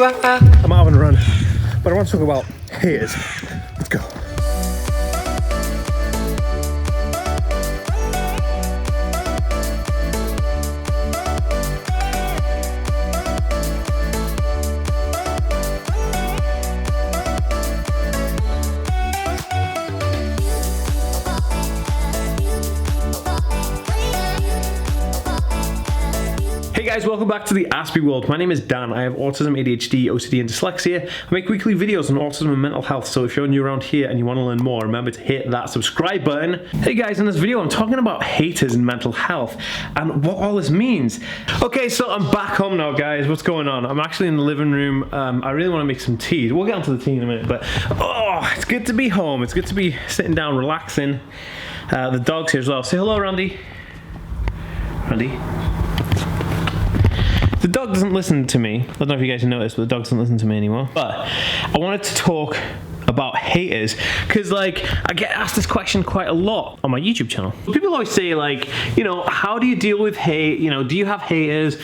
I'm out on a run, but I want to talk about haters. Let's go. Hey guys, welcome back to the Aspie world. My name is Dan. I have autism, ADHD, OCD and dyslexia. I make weekly videos on autism and mental health, so if you're new around here and you want to learn more, remember to hit that subscribe button. Hey guys, in this video I'm talking about haters in mental health and what all this means. Okay, so I'm back home now guys. What's going on? I'm actually in the living room. I really want to make some tea. We'll get onto the tea in a minute, but oh, it's good to be home. It's good to be sitting down, relaxing. The dog's here as well. Say hello, Randy. Randy. The dog doesn't listen to me. I don't know if you guys noticed, but the dog doesn't listen to me anymore. But I wanted to talk about haters because, like, I get asked this question quite a lot on my YouTube channel. People always say, like, you know, how do you deal with hate? You know, do you have haters?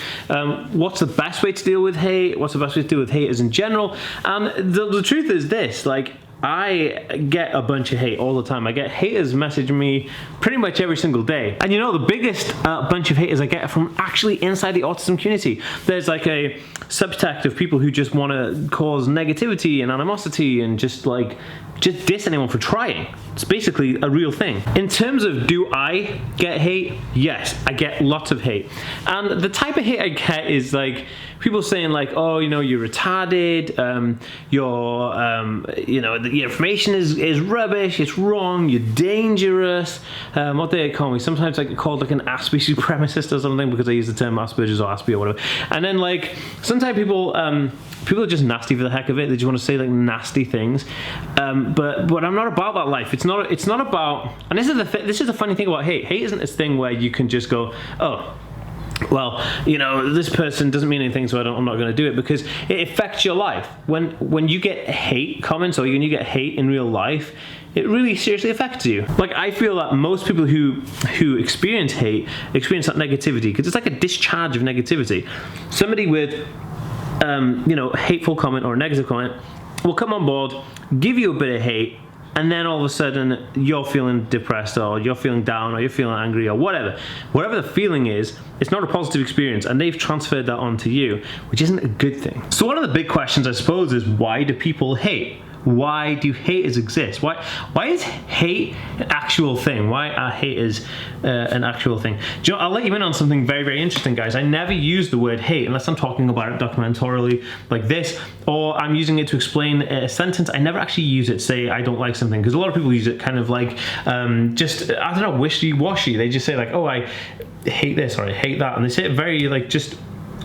What's the best way to deal with hate? What's the best way to deal with haters in general? And the truth is this, like, I get a bunch of hate all the time. I get haters messaging me pretty much every single day. And you know, the biggest bunch of haters I get are from actually inside the autism community. There's like a subtext of people who just want to cause negativity and animosity and just diss anyone for trying. It's basically a real thing. In terms of do I get hate? Yes, I get lots of hate. And the type of hate I get is like people saying like, oh, you know, you're retarded, you know, the information is rubbish, it's wrong, you're dangerous. What they call me, sometimes I get called like an Aspie supremacist or something because I use the term Asperger's or Aspie or whatever. And then like, sometimes people are just nasty for the heck of it. They just want to say like nasty things. But I'm not about that life. It's not about, and this is the funny thing about hate. Hate isn't this thing where you can just go, oh, well, you know, this person doesn't mean anything, so I'm not going to do it, because it affects your life. When you get hate comments or when you get hate in real life, it really seriously affects you. Like, I feel that most people who experience hate experience that negativity because it's like a discharge of negativity. Somebody with you know, hateful comment or a negative comment will come on board, give you a bit of hate, and then all of a sudden you're feeling depressed or you're feeling down or you're feeling angry or whatever. Whatever the feeling is, it's not a positive experience, and they've transferred that onto you, which isn't a good thing. So one of the big questions, I suppose, is why do people hate? Why do haters exist? Why is hate an actual thing? Why are haters an actual thing? Do you know, I'll let you in on something very, very interesting, guys. I never use the word hate unless I'm talking about it documentarily like this, or I'm using it to explain a sentence. I never actually use it, say I don't like something, because a lot of people use it kind of like just, I don't know, wishy-washy. They just say like, oh, I hate this or I hate that, and they say it very like just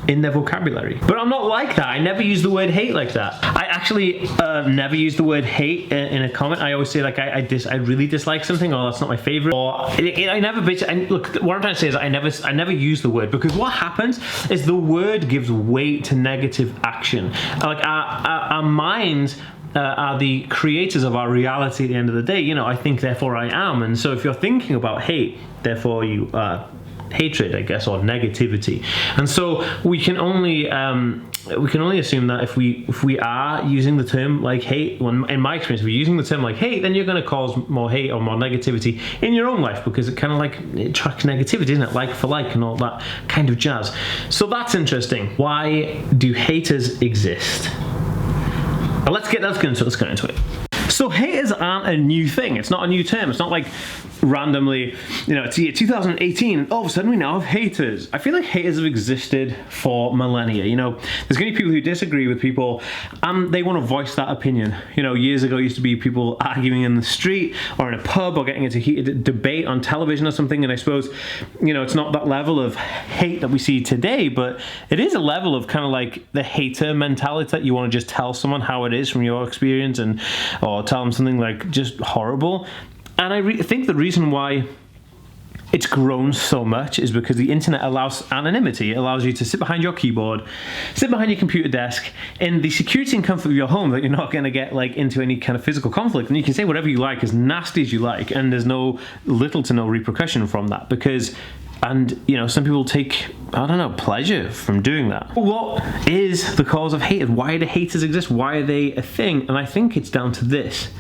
in their vocabulary. But I'm not like that. I never use the word hate like that. I actually never use the word hate in a comment. I always say like I really dislike something, or that's not my favorite, or I never bitch. And look, what I'm trying to say is I never use the word, because what happens is the word gives weight to negative action. Like our minds are the creators of our reality at the end of the day. You know, I think, therefore I am. And so if you're thinking about hate, therefore you are hatred, I guess, or negativity. And so we can only assume that if we are using the term like hate, well, in my experience, if we're using the term like hate, then you're going to cause more hate or more negativity in your own life, because it kind of like it attracts negativity, isn't it? Like for like and all that kind of jazz. So that's interesting. Why do haters exist? Well, let's get into it. So haters aren't a new thing. It's not a new term. It's not like randomly, you know, it's year 2018 and all of a sudden we now have haters. I feel like haters have existed for millennia. You know, there's going to be people who disagree with people and they want to voice that opinion. You know, years ago used to be people arguing in the street or in a pub or getting into heated debate on television or something, and I suppose, you know, it's not that level of hate that we see today, but it is a level of kind of like the hater mentality that you want to just tell someone how it is from your experience, and or tell them something like just horrible. And I think the reason why it's grown so much is because the internet allows anonymity. It allows you to sit behind your keyboard, sit behind your computer desk in the security and comfort of your home, that you're not going to get like into any kind of physical conflict, and you can say whatever you like, as nasty as you like, and there's little to no repercussion from that, because And, you know, some people take, I don't know, pleasure from doing that. What is the cause of haters? Why do haters exist? Why are they a thing? And I think it's down to this.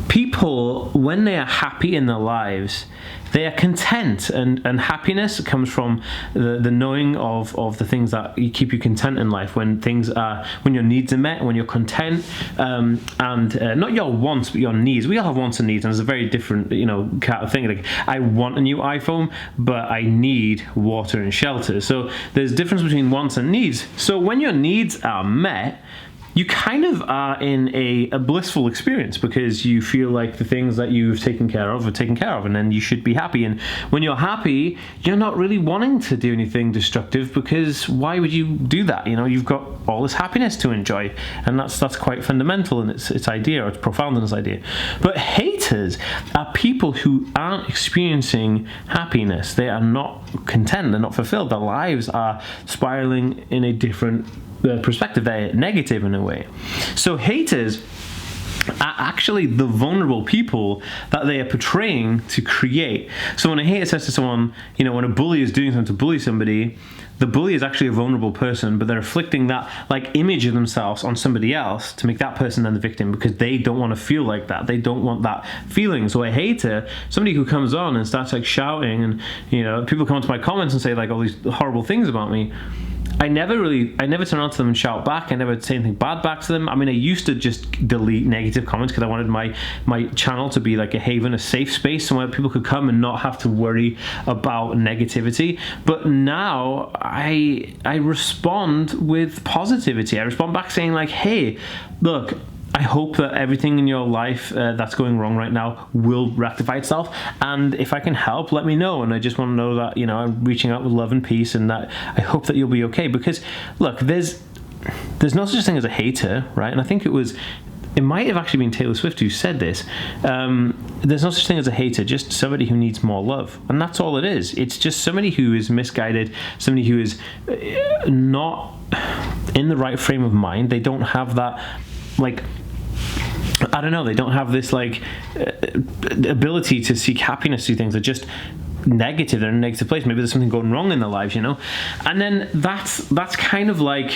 People, when they are happy in their lives, they are content, and happiness comes from the knowing of the things that keep you content in life. When your needs are met, when you're content, and not your wants but your needs. We all have wants and needs, and it's a very different, you know, kind of thing. Like, I want a new iPhone, but I need water and shelter. So there's a difference between wants and needs. So when your needs are met, you kind of are in a blissful experience, because you feel like the things that you've taken care of are taken care of, and then you should be happy. And when you're happy, you're not really wanting to do anything destructive, because why would you do that? You know, you've got all this happiness to enjoy, and that's quite fundamental in its idea, or it's profound in its idea. But haters are people who aren't experiencing happiness. They are not content. They're not fulfilled. Their lives are spiraling in a different perspective. They're negative in a way. So haters are actually the vulnerable people that they are portraying to create. So when a hater says to someone, you know, when a bully is doing something to bully somebody, the bully is actually a vulnerable person, but they're reflecting that like image of themselves on somebody else to make that person then the victim, because they don't want to feel like that. They don't want that feeling. So a hater, somebody who comes on and starts like shouting, and, you know, people come into my comments and say like all these horrible things about me, I never turn around to them and shout back. I never say anything bad back to them. I mean, I used to just delete negative comments because I wanted my channel to be like a haven, a safe space, somewhere people could come and not have to worry about negativity. But now I respond with positivity. I respond back saying like, hey, look, I hope that everything in your life that's going wrong right now will rectify itself, and if I can help, let me know. And I just want to know that, you know, I'm reaching out with love and peace, and that I hope that you'll be okay. Because look, there's no such thing as a hater, right? And I think it might have actually been Taylor Swift who said this. There's no such thing as a hater, just somebody who needs more love. And that's all it is. It's just somebody who is misguided, somebody who is not in the right frame of mind. They don't have that, like, I don't know, they don't have this like ability to seek happiness through things. They're just negative. They're in a negative place. Maybe there's something going wrong in their lives, you know. And then that's kind of like,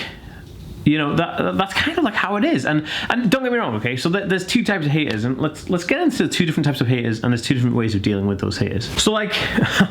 you know, that's kind of like how it is. And don't get me wrong, okay? So there's two types of haters, and let's get into two different types of haters, and there's two different ways of dealing with those haters. So like,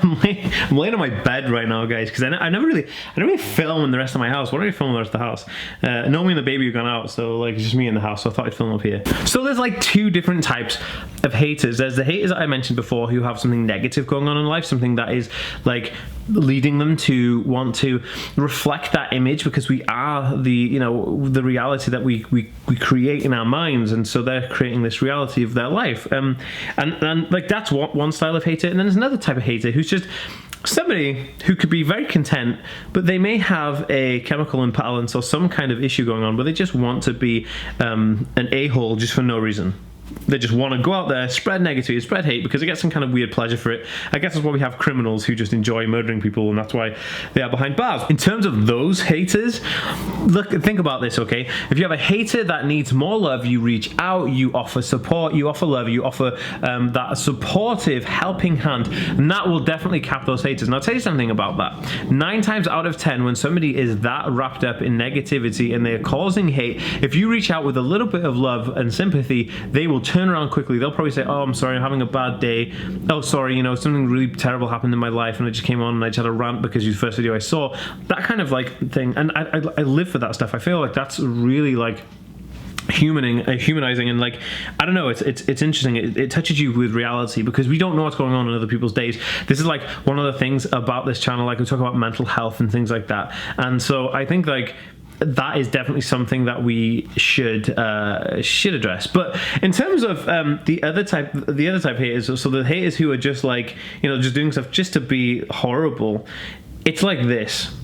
I'm laying on my bed right now, guys, because I don't really film in the rest of my house. What do I film in the rest of the house? Naomi and the baby have gone out, so like it's just me in the house. So I thought I'd film up here. So there's like two different types of haters. There's the haters that I mentioned before, who have something negative going on in life, something that is like leading them to want to reflect that image, because we are the reality that we create in our minds, and so they're creating this reality of their life, and like that's one style of hater. And then there's another type of hater who's just somebody who could be very content, but they may have a chemical imbalance or some kind of issue going on where they just want to be an a-hole just for no reason. They just want to go out there, spread negativity, spread hate, because they get some kind of weird pleasure for it. I guess that's why we have criminals who just enjoy murdering people, and that's why they are behind bars. In terms of those haters, look, think about this, okay? If you have a hater that needs more love, you reach out, you offer support, you offer love, you offer that supportive, helping hand, and that will definitely cap those haters. And I'll tell you something about that. 9 times out of 10, when somebody is that wrapped up in negativity and they're causing hate, if you reach out with a little bit of love and sympathy, they will turn around quickly. They'll probably say, oh, I'm sorry, I'm having a bad day. Oh, sorry, you know, something really terrible happened in my life and I just came on and I just had a rant because you're the first video I saw. That kind of like thing. And I live for that stuff. I feel like that's really like humanizing, and like, I don't know, it's interesting. It touches you with reality, because we don't know what's going on in other people's days. This is like one of the things about this channel, like we talk about mental health and things like that. And so I think like that is definitely something that we should address. But in terms of the other type of haters, so the haters who are just like, you know, just doing stuff just to be horrible, it's like this.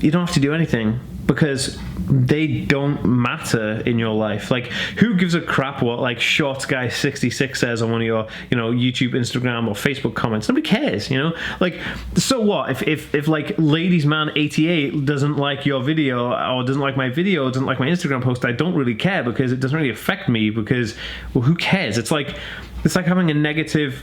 You don't have to do anything, because they don't matter in your life. Like, who gives a crap what like Shorts Guy 66 says on one of your, you know, YouTube, Instagram, or Facebook comments? Nobody cares, you know. Like, so what if like Ladies Man 88 doesn't like your video, or doesn't like my video, or doesn't like my Instagram post? I don't really care, because it doesn't really affect me, because, well, who cares? It's like having a negative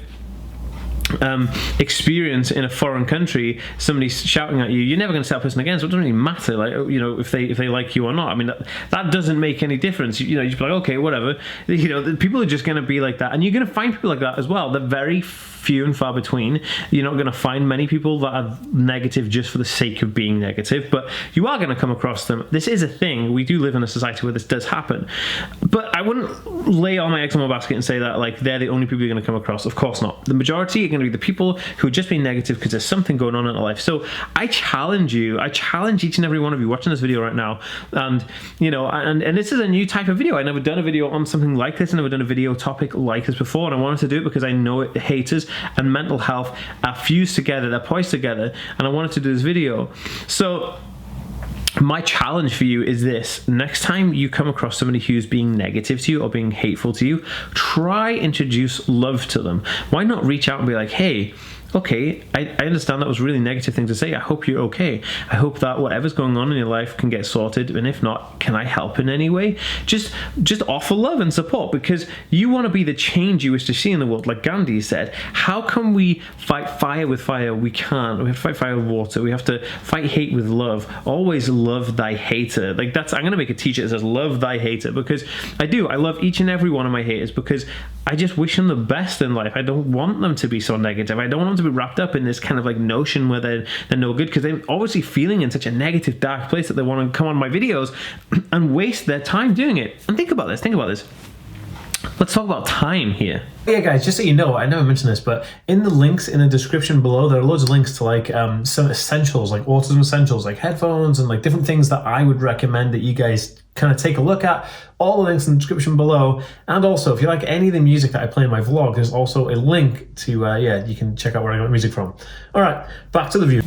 experience in a foreign country, somebody's shouting at you, you're never going to see that person again, so it doesn't really matter, like, you know, if they like you or not. I mean, that doesn't make any difference. You know, you'd be like, okay, whatever. You know, people are just going to be like that, and you're going to find people like that as well. They're very few and far between. You're not going to find many people that are negative just for the sake of being negative, but you are going to come across them. This is a thing. We do live in a society where this does happen, but I wouldn't lay all my eggs in one basket and say that like they're the only people you're going to come across. Of course not. The majority are going to be the people who are just being negative because there's something going on in their life. So I challenge you, I challenge each and every one of you watching this video right now, and you know, and this is a new type of video. I've never done a video on something like this. I've never done a video topic like this before, and I wanted to do it because I know haters and mental health are fused together, they're poised together, and I wanted to do this video. So my challenge for you is this: next time you come across somebody who's being negative to you or being hateful to you, try introduce love to them. Why not reach out and be like, hey, okay, I understand that was a really negative thing to say. I hope you're okay. I hope that whatever's going on in your life can get sorted, and if not, can I help in any way? Just offer love and support, because you want to be the change you wish to see in the world. Like Gandhi said, how can we fight fire with fire? We can't. We have to fight fire with water. We have to fight hate with love. Always love thy hater. Like that's, I'm going to make a t-shirt that says love thy hater, because I do. I love each and every one of my haters, because I just wish them the best in life. I don't want them to be so negative. I don't want them to be wrapped up in this kind of like notion where they're no good, because they're obviously feeling in such a negative, dark place that they want to come on my videos and waste their time doing it. And think about this. Let's talk about time here. Yeah, guys, just so you know, I never mentioned this, but in the links in the description below, there are loads of links to like some essentials, like autism essentials, like headphones and like different things that I would recommend that you guys kind of take a look at. All the links in the description below. And also, if you like any of the music that I play in my vlog, there's also a link to, you can check out where I got music from. All right, back to the view.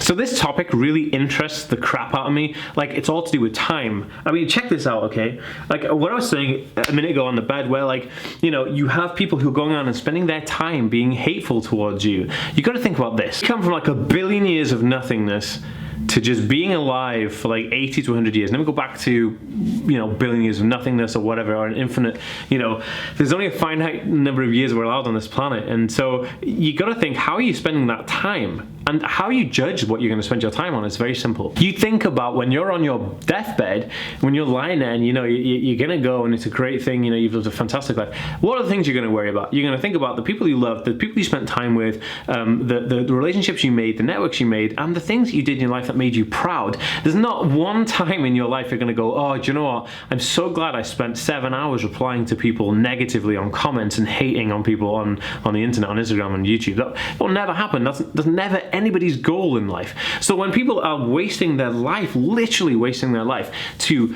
So this topic really interests the crap out of me. Like, it's all to do with time. I mean, check this out, okay? Like, what I was saying a minute ago on the bed, where like, you know, you have people who are going on and spending their time being hateful towards you. You got to think about this. You come from like a billion years of nothingness to just being alive for like 80 to 100 years, and then we go back to, you know, billion years of nothingness or whatever, or an infinite, you know, there's only a finite number of years we're allowed on this planet. And so you got to think, how are you spending that time? And how you judge what you're going to spend your time on is very simple. You think about when you're on your deathbed, when you're lying there and you know you're going to go and it's a great thing, you know, you've lived a fantastic life. What are the things you're going to worry about? You're going to think about the people you love, the people you spent time with, the relationships you made, the networks you made, and the things you did in your life that made you proud. There's not one time in your life you're going to go, oh, do you know what? I'm so glad I spent 7 hours replying to people negatively on comments and hating on people on the internet, on Instagram and YouTube. That will never happen. That's never anybody's goal in life. So when people are wasting their life, literally wasting their life to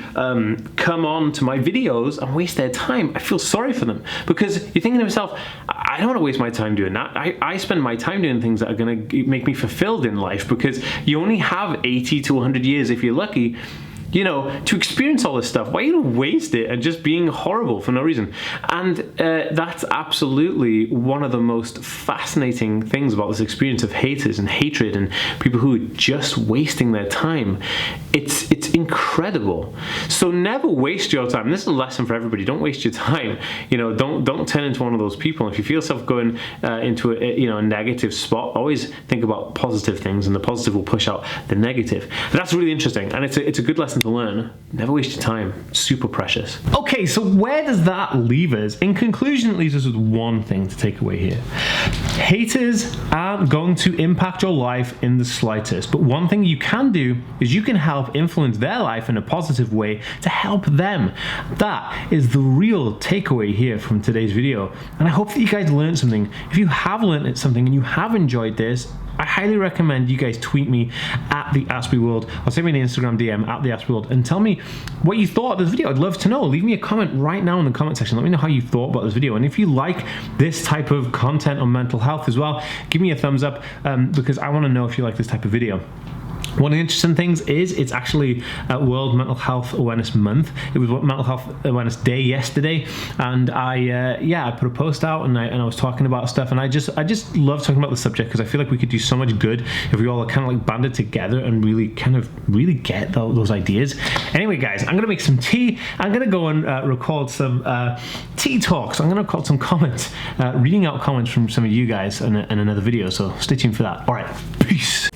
come on to my videos and waste their time, I feel sorry for them, because you're thinking to yourself, I don't want to waste my time doing that. I spend my time doing things that are going to make me fulfilled in life, because you only have 80 to 100 years if you're lucky, you know, to experience all this stuff. Why are you gonna waste it and just being horrible for no reason? And that's absolutely one of the most fascinating things about this experience of haters and hatred and people who are just wasting their time. It's incredible. So never waste your time. This is a lesson for everybody. Don't waste your time. You know, don't turn into one of those people. If you feel yourself going into a negative spot, always think about positive things, and the positive will push out the negative. But that's really interesting, and it's a good lesson to learn. Never waste your time. It's super precious. Okay, so where does that leave us? In conclusion, it leaves us with one thing to take away here. Haters aren't going to impact your life in the slightest, but one thing you can do is you can help influence their life in a positive way to help them. That is the real takeaway here from today's video, and I hope that you guys learned something. If you have learned something and you have enjoyed this, I highly recommend you guys tweet me at TheAspieWorld, or send me an Instagram DM at TheAspieWorld and tell me what you thought of this video. I'd love to know. Leave me a comment right now in the comment section. Let me know how you thought about this video. And if you like this type of content on mental health as well, give me a thumbs up, because I want to know if you like this type of video. One of the interesting things is it's actually World Mental Health Awareness Month. It was Mental Health Awareness Day yesterday, and I put a post out and I was talking about stuff, and I just love talking about the subject because I feel like we could do so much good if we all kind of like banded together and really get those ideas. Anyway, guys, I'm gonna make some tea. I'm gonna go and record some tea talks. I'm gonna record some comments, reading out comments from some of you guys in another video. So stay tuned for that. All right, peace.